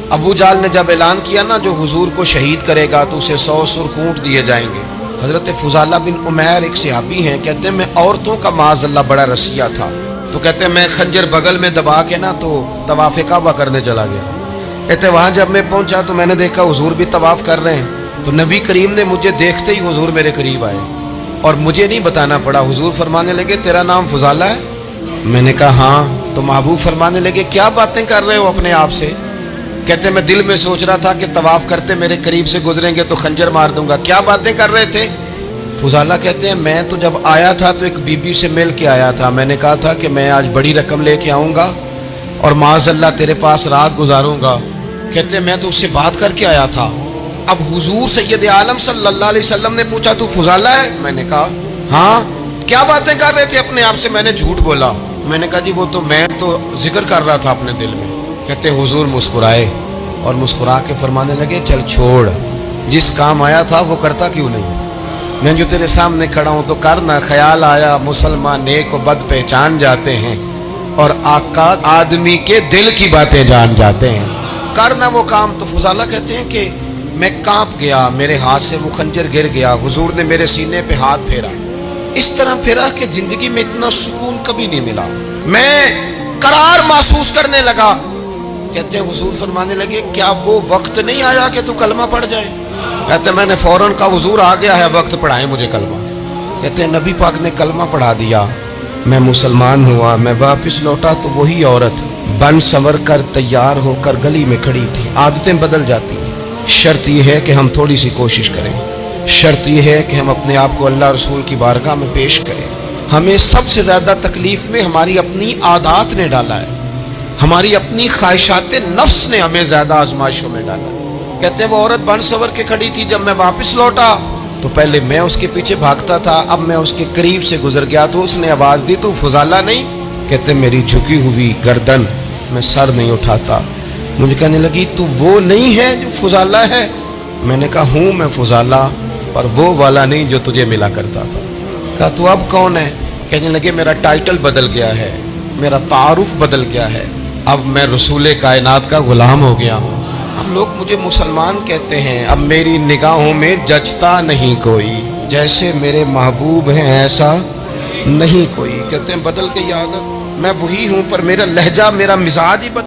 ابو جال نے جب اعلان کیا نا جو حضور کو شہید کرے گا تو اسے 100 سرخ اونٹ دیے جائیں گے۔ حضرت فضالہ بن عمیر ایک صحابی ہیں، کہتے ہیں میں عورتوں کا معاذ اللہ بڑا رسیہ تھا، تو کہتے ہیں میں خنجر بغل میں دبا کے نا تو طواف کعبہ کرنے چلا گیا۔ کہتے ہیں وہاں جب میں پہنچا تو میں نے دیکھا حضور بھی طواف کر رہے ہیں، تو نبی کریم نے مجھے دیکھتے ہی حضور میرے قریب آئے اور مجھے نہیں بتانا پڑا۔ حضور فرمانے لگے تیرا نام فضالہ ہے؟ میں نے کہا ہاں۔ تو محبوب فرمانے لگے کیا باتیں کر رہے ہو اپنے آپ سے؟ کہتے ہیں میں دل میں سوچ رہا تھا کہ طواف کرتے میرے قریب سے گزریں گے تو خنجر مار دوں گا۔ کیا باتیں کر رہے تھے؟ فضالہ کہتے ہیں میں تو جب آیا تھا تو ایک بی بی سے مل کے آیا تھا، میں نے کہا تھا کہ میں آج بڑی رقم لے کے آؤں گا اور معاذ اللہ تیرے پاس رات گزاروں گا۔ کہتے ہیں میں تو اس سے بات کر کے آیا تھا۔ اب حضور سید عالم صلی اللہ علیہ وسلم نے پوچھا تو فضالہ ہے؟ میں نے کہا ہاں۔ کیا باتیں کر رہے تھے اپنے آپ سے؟ میں نے جھوٹ بولا۔ میں نے کہا جی وہ تو میں تو ذکر کر رہا تھا اپنے دل میں۔ کہتے ہیں حضور مسکرائے اور مسکرا کے فرمانے لگے چل چھوڑ، جس کام آیا تھا وہ کرتا کیوں نہیں؟ میں جو تیرے سامنے کھڑا ہوں تو کرنا، خیال آیا مسلمان نیک و بد پہچان جاتے ہیں اور آقا آدمی کے دل کی باتیں جان جاتے ہیں، کرنا وہ کام۔ تو فضالہ کہتے ہیں کہ میں کانپ گیا، میرے ہاتھ سے وہ خنجر گر گیا، حضور نے میرے سینے پہ ہاتھ پھیرا، اس طرح پھیرا کہ زندگی میں اتنا سکون کبھی نہیں ملا، میں قرار محسوس کرنے لگا۔ کہتے ہیں حضور فرمانے لگے کیا وہ وقت نہیں آیا کہ تو کلمہ پڑھ جائے؟ کہتے ہیں میں نے فوراً کہا حضور آ گیا ہے وقت، پڑھائیں مجھے کلمہ۔ کہتے ہیں نبی پاک نے کلمہ پڑھا دیا، میں مسلمان ہوا۔ میں واپس لوٹا تو وہی عورت بن سنور کر تیار ہو کر گلی میں کھڑی تھی۔ عادتیں بدل جاتی ہیں، شرط یہ ہے کہ ہم تھوڑی سی کوشش کریں، شرط یہ ہے کہ ہم اپنے آپ کو اللہ رسول کی بارگاہ میں پیش کریں۔ ہمیں سب سے زیادہ تکلیف میں ہماری اپنی عادات نے ڈالا ہے، ہماری اپنی خواہشات نفس نے ہمیں زیادہ آزمائشوں میں ڈالا ہے۔ کہتے ہیں وہ عورت بن سنور کے کھڑی تھی، جب میں واپس لوٹا تو پہلے میں اس کے پیچھے بھاگتا تھا، اب میں اس کے قریب سے گزر گیا تو اس نے آواز دی تو فضالہ نہیں؟ کہتے ہیں میری جھکی ہوئی گردن، میں سر نہیں اٹھاتا۔ مجھے کہنے لگی تو وہ نہیں ہے جو فضالہ ہے؟ میں نے کہا ہوں میں فضالہ، پر وہ والا نہیں جو تجھے ملا کرتا تھا۔ کہا تو اب کون ہے؟ کہنے لگے میرا ٹائٹل بدل گیا ہے، میرا تعارف بدل گیا ہے، اب میں رسول کائنات کا غلام ہو گیا ہوں۔ اب لوگ مجھے مسلمان کہتے ہیں، اب میری نگاہوں میں جچتا نہیں کوئی، جیسے میرے محبوب ہیں ایسا نہیں کوئی۔ کہتے ہیں بدل کے یاد میں وہی ہوں پر میرا لہجہ میرا مزاج ہی بدل